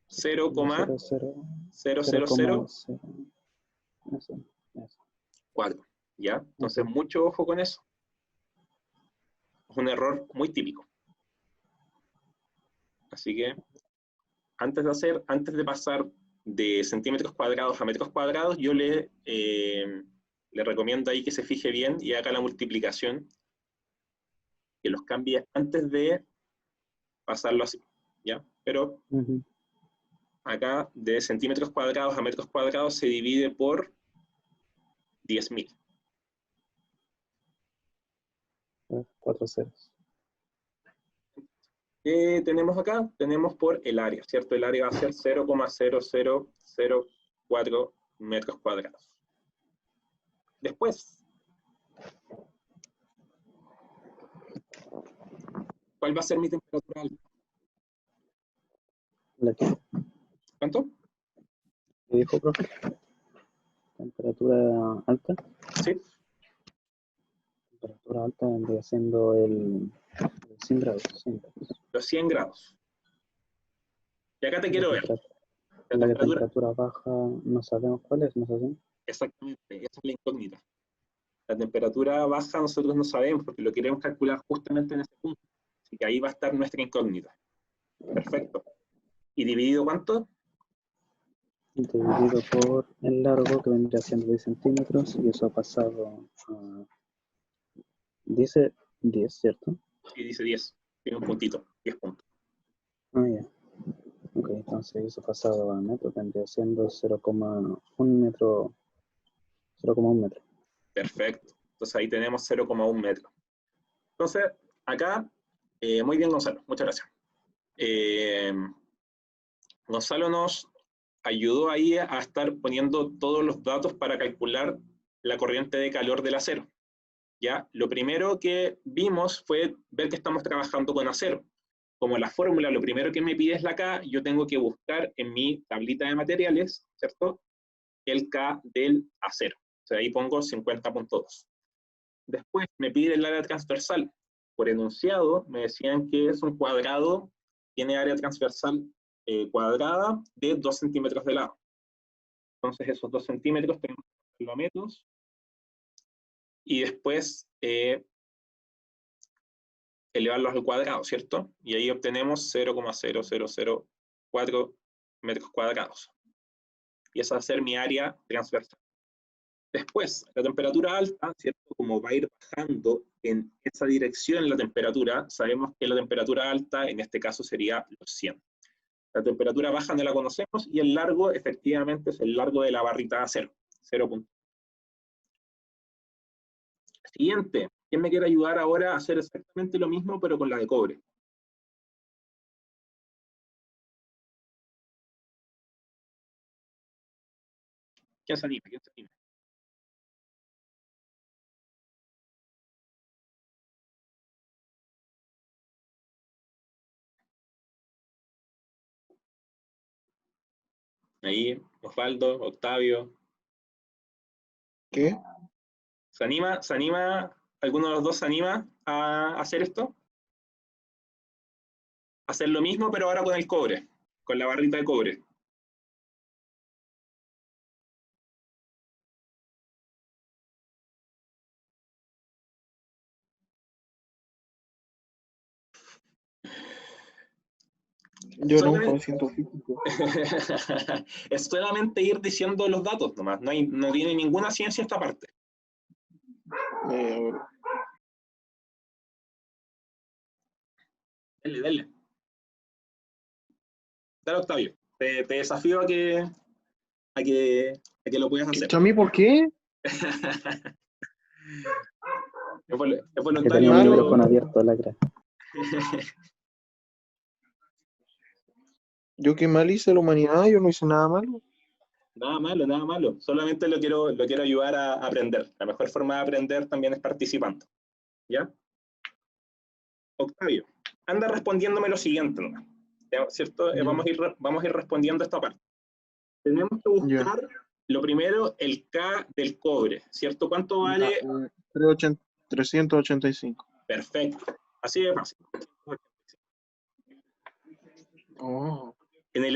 0,0004. ¿Ya? Entonces, mucho ojo con eso. Es un error muy típico. Así que, antes de pasar de centímetros cuadrados a metros cuadrados, yo le recomiendo ahí que se fije bien y haga la multiplicación, que los cambie antes de pasarlo así, ¿ya? Pero acá de centímetros cuadrados a metros cuadrados se divide por 10.000. 4 ceros. ¿Qué tenemos acá? Tenemos por el área, ¿cierto? El área va a ser 0,0004 metros cuadrados. Después, ¿cuál va a ser mi temperatura alta? ¿Cuánto? ¿Qué dijo, profe? Temperatura alta. Sí. Temperatura alta vendría siendo el 100 grados. 100 grados. Los 100 grados. Y acá te quiero ver. La temperatura baja no sabemos cuál es, ¿no sabemos? Exactamente, esa es la incógnita. La temperatura baja nosotros no sabemos porque lo queremos calcular justamente en ese punto. Así que ahí va a estar nuestra incógnita. Perfecto. ¿Y dividido cuánto? Dividido por el largo, que vendría siendo 10 centímetros, y eso ha pasado a... Dice 10, ¿cierto? Sí, dice 10. Tiene un puntito, 10 puntos. Ah, ya. Ok, entonces eso pasado a metro, vendría siendo 0,1 metro. 0,1 metro. Perfecto. Entonces ahí tenemos 0,1 metro. Entonces, acá, muy bien, Gonzalo. Muchas gracias. Gonzalo nos ayudó ahí a estar poniendo todos los datos para calcular la corriente de calor del acero. ¿Ya? Lo primero que vimos fue ver que estamos trabajando con acero. Como la fórmula, lo primero que me pide es la K, yo tengo que buscar en mi tablita de materiales, ¿cierto? El K del acero. O sea, ahí pongo 50.2. Después me pide el área transversal. Por enunciado, me decían que es un cuadrado, tiene área transversal cuadrada de 2 centímetros de lado. Entonces, esos 2 centímetros tenemos que hacerlo a metros. Y después elevarlos al cuadrado, ¿cierto? Y ahí obtenemos 0,0004 metros cuadrados. Y esa va a ser mi área transversal. Después, la temperatura alta, ¿cierto? Como va a ir bajando en esa dirección la temperatura, sabemos que la temperatura alta en este caso sería los 100. La temperatura baja no la conocemos y el largo efectivamente es el largo de la barrita de acero, 0. Siguiente, ¿quién me quiere ayudar ahora a hacer exactamente lo mismo pero con la de cobre? ¿Quién se anima? ¿Quién se anima? Ahí, Osvaldo, Octavio. ¿Qué? ¿Se anima? ¿Se anima? ¿Alguno de los dos se anima a hacer esto? Hacer lo mismo, pero ahora con el cobre, con la barrita de cobre. Yo nunca me siento físico. Es solamente ir diciendo los datos nomás, no tiene ninguna ciencia esta parte. A ver. Dale, dale. Dale, Octavio. Te desafío a que lo puedas hacer. ¿A mí por qué? Es Que voluntario, tenía el malo. micrófono abierto, lacra. Yo qué mal hice la humanidad, yo no hice nada malo. Nada malo, nada malo. Solamente lo quiero ayudar a aprender. La mejor forma de aprender también es participando. ¿Ya? Octavio, anda respondiéndome lo siguiente nomás. ¿Cierto? Ya. Vamos a ir respondiendo esta parte. Tenemos que buscar, lo primero, el K del cobre, ¿cierto? ¿Cuánto vale? 385. Perfecto. Así de fácil. Oh, En el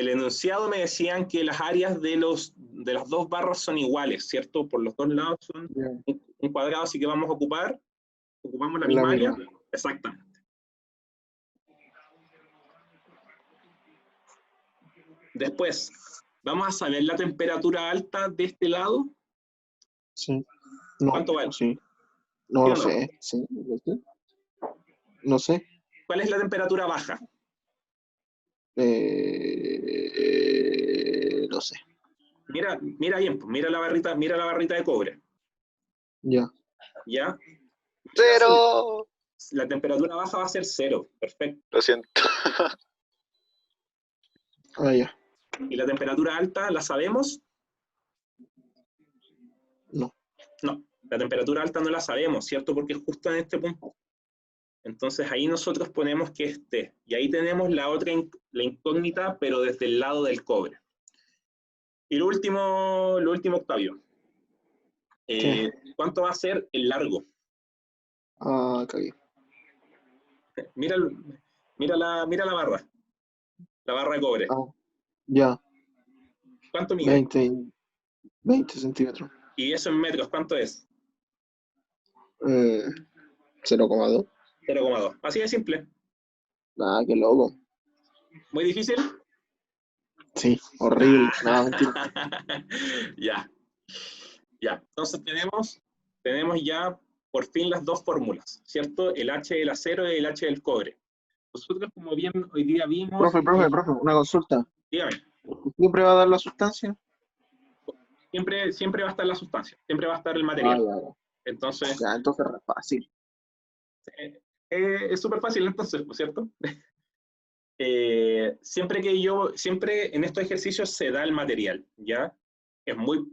enunciado me decían que las áreas de las dos barras son iguales, ¿cierto? Por los dos lados son un cuadrado, así que ocupamos la misma área. Exactamente. Después, ¿vamos a saber la temperatura alta de este lado? Sí. No, ¿Cuánto vale? Sí. No ¿Sí lo o no? sé. Sí, no sé. No sé. ¿Cuál es la temperatura baja? No sé. Mira bien, pues, mira la barrita de cobre. Ya. ¿Ya? ¡Cero! La temperatura baja va a ser 0. Perfecto. Lo siento. Ah, ya. ¿Y la temperatura alta la sabemos? No. No, la temperatura alta no la sabemos, ¿cierto? Porque es justo en este punto. Entonces ahí nosotros ponemos que esté. Y ahí tenemos la incógnita, pero desde el lado del cobre. Y lo último, Octavio. ¿Cuánto va a ser el largo? Ah, cagué. Mira la barra. La barra de cobre. Ah, ya. ¿Cuánto mide? 20 centímetros. Y eso en metros, ¿cuánto es? 0,2. 0,2. Así de simple. Ah, qué loco. ¿Muy difícil? Sí, horrible. No, mentira. Ya. Entonces tenemos ya por fin las dos fórmulas, ¿cierto? El H del acero y el H del cobre. Nosotros, como bien hoy día vimos... Profe, una consulta. Dígame. ¿Siempre va a dar la sustancia? Siempre va a estar la sustancia, siempre va a estar el material. Ya. Entonces, Entonces es fácil. es súper fácil entonces, ¿cierto? Siempre en estos ejercicios se da el material, ¿ya? Es muy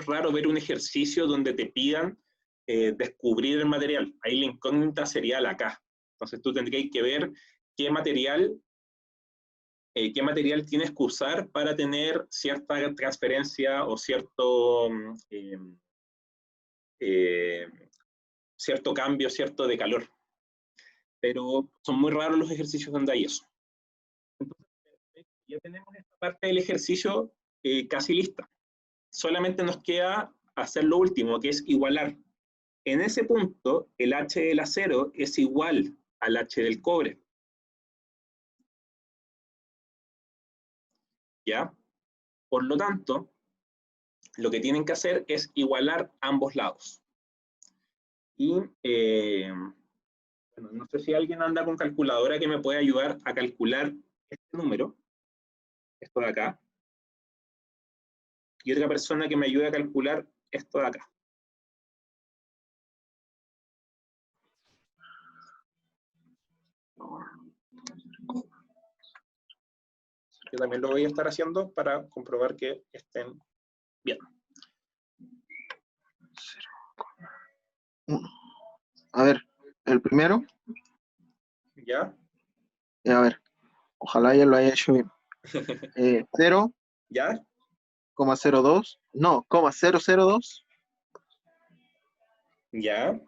raro ver un ejercicio donde te pidan descubrir el material. Ahí la incógnita sería la K. Entonces tú tendrías que ver qué material tienes que usar para tener cierta transferencia o cierto cambio, cierto de calor. Pero son muy raros los ejercicios donde hay eso. Entonces, ya tenemos esta parte del ejercicio casi lista. Solamente nos queda hacer lo último, que es igualar. En ese punto, el H del acero es igual al H del cobre. ¿ya? Por lo tanto, lo que tienen que hacer es igualar ambos lados. Y, bueno, no sé si alguien anda con calculadora que me puede ayudar a calcular este número, esto de acá, y otra persona que me ayude a calcular esto de acá. Yo también lo voy a estar haciendo para comprobar que estén bien. 1. A ver, el primero, ¿Ya? a ver, ojalá ya lo haya hecho bien. 0,02, ¿Ya? no, 0,002, ¿Ya?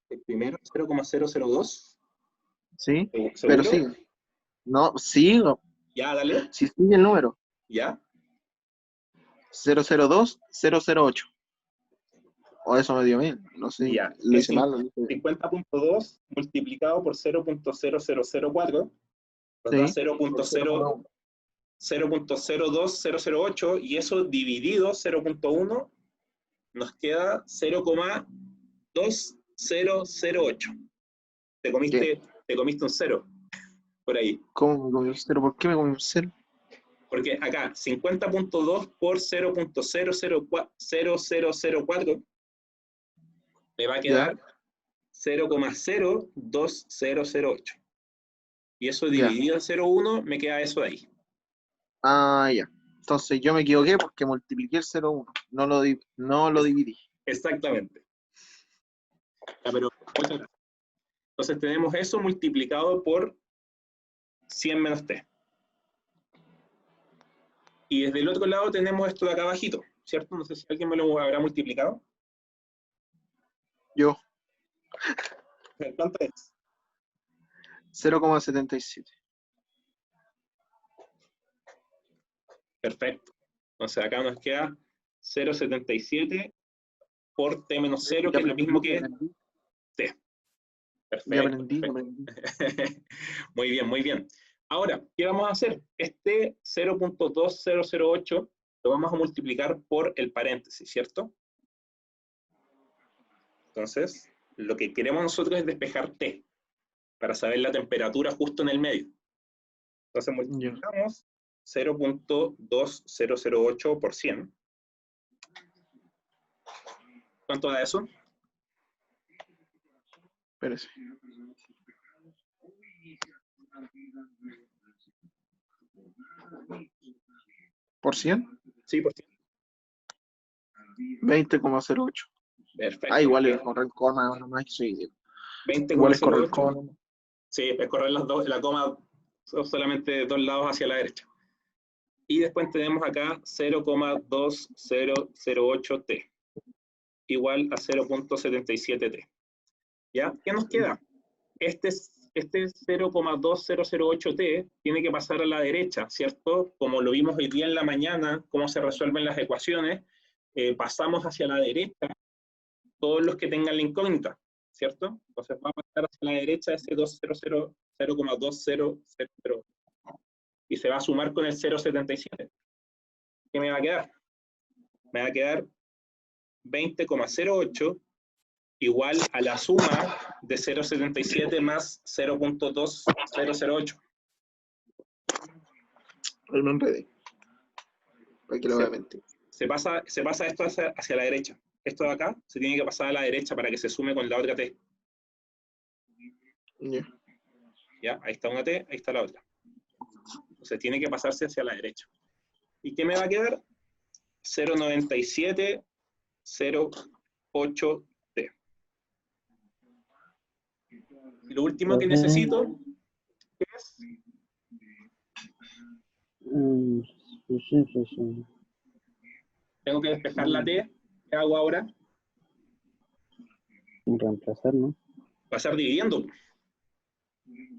El primero, 0,002. ¿sí? ¿Seguro? Pero sigue. No, sigo. ¿Ya? Dale. Si sigue el número. ¿Ya? 0,02008. O eso me dio bien. No sé, Ya. lo Es hice mal. Lo hice bien. 50.2 multiplicado por 0.0004 nos da Sí. 0.02008 y eso dividido 0.1 nos queda 0,2008. Te comiste un 0 por ahí. ¿Cómo me comí un 0? ¿Por qué me comí un 0? Porque acá 50.2 por 0.00004 me va a quedar 0,02008. Y eso Ya. dividido en 0,1 me queda eso de ahí. Ah, ya. Entonces yo me equivoqué porque multipliqué el 0,1. No lo dividí. Exactamente. Ya, pero, entonces tenemos eso multiplicado por 100 menos t. Y desde el otro lado tenemos esto de acá abajito, ¿cierto? No sé si alguien me lo habrá multiplicado. Yo, ¿Cuánto es? 0,77. Perfecto. Entonces acá nos queda 0,77 por t menos 0, que es lo mismo que t. Ya Perfecto. aprendí. Muy bien, muy bien. Ahora, ¿qué vamos a hacer? Este 0.2008 lo vamos a multiplicar por el paréntesis, ¿cierto? Entonces, lo que queremos nosotros es despejar T, para saber la temperatura justo en el medio. Entonces multiplicamos 0.2008 por 100. ¿Cuánto da eso? Espérese. ¿Por 100? Sí, por 100. 20,08. Perfecto. Ah, igual es correr coma, nomás que soy. 20,08. Igual es correr coma. Sí, es correr la coma solamente dos lados hacia la derecha. Y después tenemos acá 0,2008T, igual a 0.77T. ¿Ya? ¿Qué nos queda? Este 0,2008T tiene que pasar a la derecha, ¿cierto? Como lo vimos hoy día en la mañana, cómo se resuelven las ecuaciones, pasamos hacia la derecha todos los que tengan la incógnita, ¿cierto? Entonces va a pasar hacia la derecha ese 0,2008 y se va a sumar con el 0,77. ¿Qué me va a quedar? Me va a quedar 20,08 igual a la suma de 0,77 más 0.2008. Pero no enredé. Para que lo voy a mentir. Se pasa esto hacia la derecha. Esto de acá se tiene que pasar a la derecha para que se sume con la otra T. Ya. ¿Ya? Ahí está una T, ahí está la otra. Entonces tiene que pasarse hacia la derecha. ¿Y qué me va a quedar? 0,9708T. Y lo último que necesito es tengo que despejar la T. ¿Qué hago ahora? Reemplazar, ¿no? Pasar dividiendo.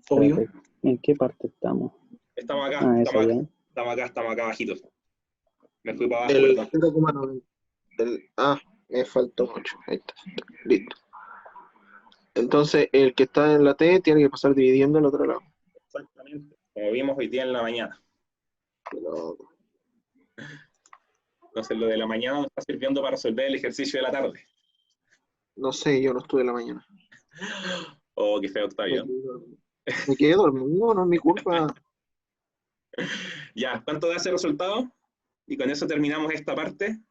Obvio. Espérate, ¿en qué parte estamos? Estamos acá, Ah, eso ya. estamos acá bajitos. Me fui para abajo, El perdón. 0,90. Me faltó mucho. Ahí está. Listo. Entonces, el que está en la T tiene que pasar dividiendo al otro lado. Exactamente. Como vimos hoy día en la mañana. Pero Entonces lo de la mañana nos está sirviendo para resolver el ejercicio de la tarde. No sé, yo no estuve en la mañana. Oh, qué feo, Me Octavio. quedé dormido. Me quedé dormido, no es mi culpa. Ya, ¿cuánto da ese resultado? Y con eso terminamos esta parte.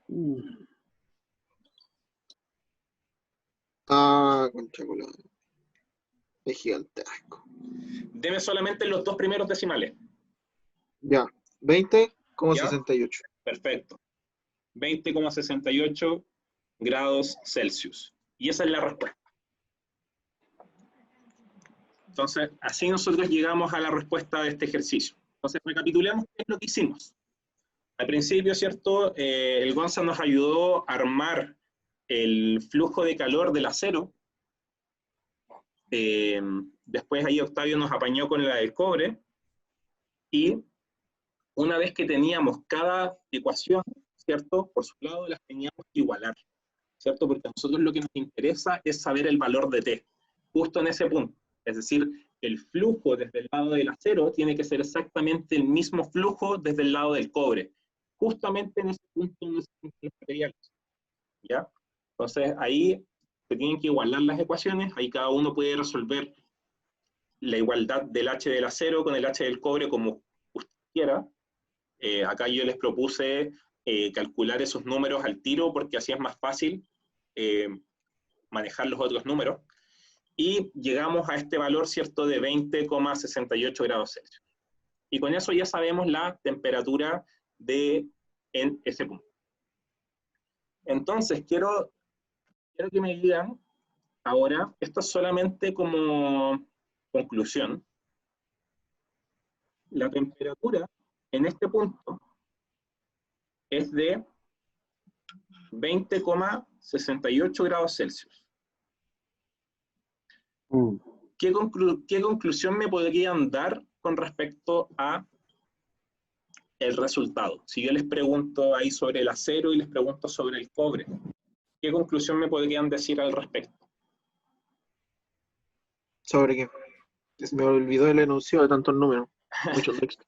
Mm, Ah, concha colada. Es gigantesco. Deme solamente los dos primeros decimales. Ya, ¿Ya? 20,68. Perfecto. 20,68 grados Celsius. Y esa es la respuesta. Entonces, así nosotros llegamos a la respuesta de este ejercicio. Entonces, recapitulemos qué es lo que hicimos. Al principio, ¿cierto? El Gonza nos ayudó a armar el flujo de calor del acero. Después ahí Octavio nos apañó con la del cobre. Y una vez que teníamos cada ecuación, ¿cierto? Por su lado, las teníamos que igualar, ¿cierto? Porque a nosotros lo que nos interesa es saber el valor de T, justo en ese punto. Es decir, el flujo desde el lado del acero tiene que ser exactamente el mismo flujo desde el lado del cobre, justamente en ese punto donde se encuentran los materiales, ¿ya? Entonces, ahí se tienen que igualar las ecuaciones, ahí cada uno puede resolver la igualdad del H del acero con el H del cobre como usted quiera. Acá yo les propuse calcular esos números al tiro porque así es más fácil manejar los otros números. Y llegamos a este valor, ¿cierto?, de 20,68 grados Celsius. Y con eso ya sabemos la temperatura en ese punto. Entonces, quiero que me digan ahora, esto es solamente como conclusión, la temperatura en este punto es de 20,68 grados Celsius. mm. ¿Qué conclusión me podrían dar con respecto a el resultado? Si yo les pregunto ahí sobre el acero y les pregunto sobre el cobre, ¿qué conclusión me podrían decir al respecto? ¿Sobre qué? Se me olvidó el enunciado de tantos números. Mucho texto.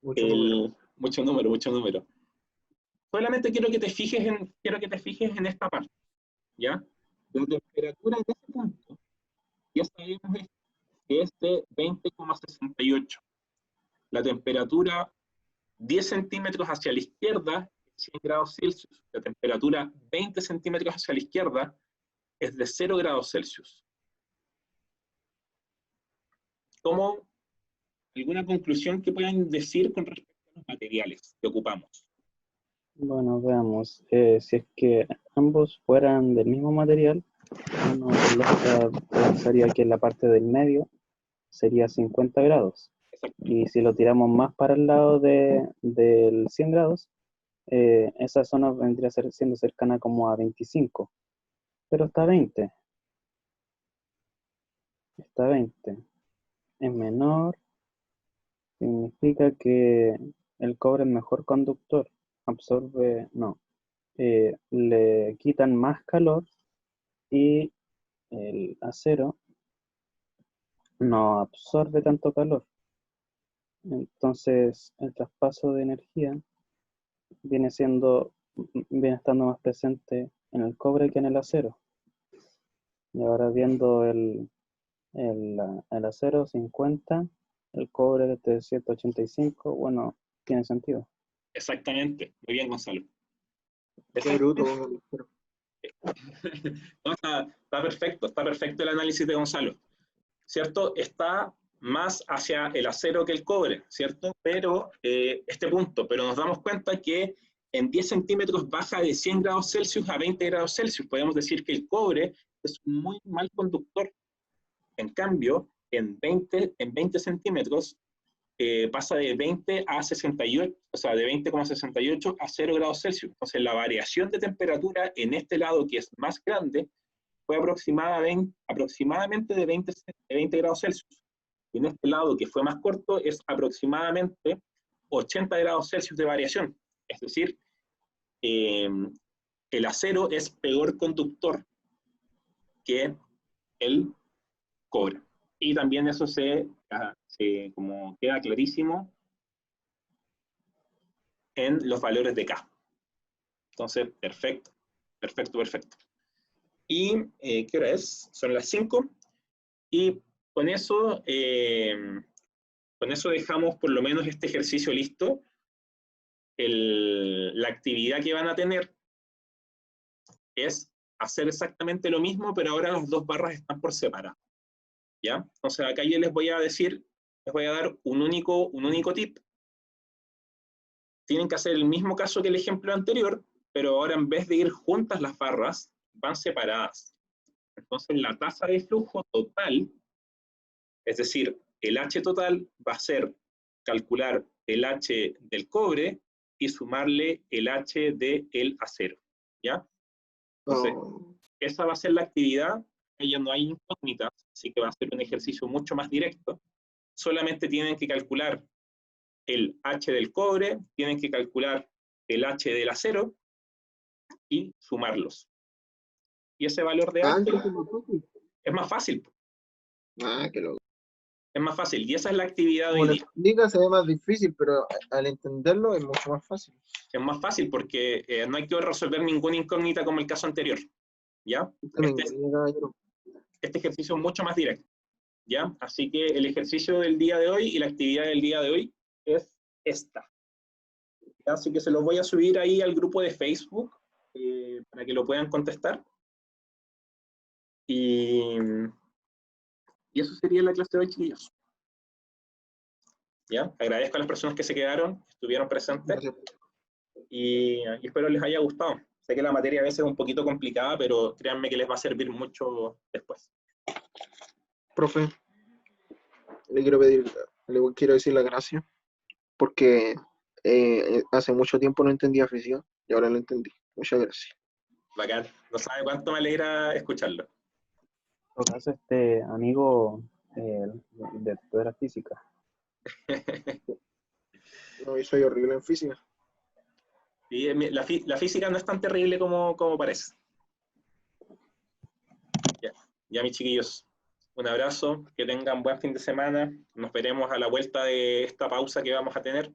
Mucho número. Mucho número, mucho número. Solamente quiero que te fijes en esta parte, ¿ya? La temperatura en este punto, ya sabemos que es de 20,68. La temperatura 10 centímetros hacia la izquierda es 100 grados Celsius. La temperatura 20 centímetros hacia la izquierda es de 0 grados Celsius. ¿Cómo alguna conclusión que puedan decir con respecto a los materiales que ocupamos? Bueno, veamos. Si es que ambos fueran del mismo material, uno por lógica pensaría que la parte del medio sería 50 grados. Exacto. Y si lo tiramos más para el lado del 100 grados, esa zona vendría siendo cercana como a 25. Pero está 20. Está 20. Es menor. Significa que el cobre es mejor conductor. Absorbe, no. Le quitan más calor y el acero no absorbe tanto calor. Entonces, el traspaso de energía viene estando más presente en el cobre que en el acero. Y ahora viendo el acero 50, el cobre de 185, bueno, tiene sentido. Exactamente. Muy bien, Gonzalo. Qué bruto. No, está perfecto el análisis de Gonzalo, ¿cierto? Está más hacia el acero que el cobre, ¿cierto? Pero pero nos damos cuenta que en 10 centímetros baja de 100 grados Celsius a 20 grados Celsius. Podemos decir que el cobre es un muy mal conductor. En cambio, en 20 centímetros pasa de 20 a 68, o sea, de 20,68 a 0 grados Celsius. Entonces, la variación de temperatura en este lado, que es más grande, fue aproximadamente de 20 grados Celsius. Y en este lado, que fue más corto, es aproximadamente 80 grados Celsius de variación. Es decir, el acero es peor conductor que el cobre. Y también eso se como queda clarísimo en los valores de K. Entonces, perfecto, perfecto, perfecto. ¿Y qué hora es? Son las 5. Y con eso dejamos por lo menos este ejercicio listo. La actividad que van a tener es hacer exactamente lo mismo, pero ahora las dos barras están por separado. ¿Ya? Entonces acá yo les voy a decir, les voy a dar un único tip. Tienen que hacer el mismo caso que el ejemplo anterior, pero ahora en vez de ir juntas las barras, van separadas. Entonces la tasa de flujo total, es decir, el H total va a ser calcular el H del cobre y sumarle el H del acero. ¿Ya? Entonces, esa va a ser la actividad. Ahí ya no hay incógnitas, así que va a ser un ejercicio mucho más directo. Solamente tienen que calcular el H del cobre, tienen que calcular el H del acero y sumarlos. Y ese valor de H es más fácil. Qué loco. Es más fácil. Y esa es la actividad de Como hoy lo día. explica, se ve más difícil, pero al entenderlo es mucho más fácil. Es más fácil porque no hay que resolver ninguna incógnita como el caso anterior. ¿Ya? Este ejercicio es mucho más directo. ¿Ya? Así que el ejercicio del día de hoy y la actividad del día de hoy es esta. Así que se los voy a subir ahí al grupo de Facebook para que lo puedan contestar. Y eso sería la clase de hoy, chiquillos. ¿Ya? Agradezco a las personas que se quedaron, estuvieron presentes. Gracias. Y espero les haya gustado. Sé que la materia a veces es un poquito complicada, pero créanme que les va a servir mucho después. Profe, le quiero decir las gracias, porque hace mucho tiempo no entendía física y ahora lo entendí. Muchas gracias. Bacán. No sabe cuánto me alegra escucharlo. En todo caso, este amigo de toda la física. No, yo soy horrible en física. Y la física no es tan terrible como parece. Ya, mis chiquillos, un abrazo, que tengan buen fin de semana. Nos veremos a la vuelta de esta pausa que vamos a tener.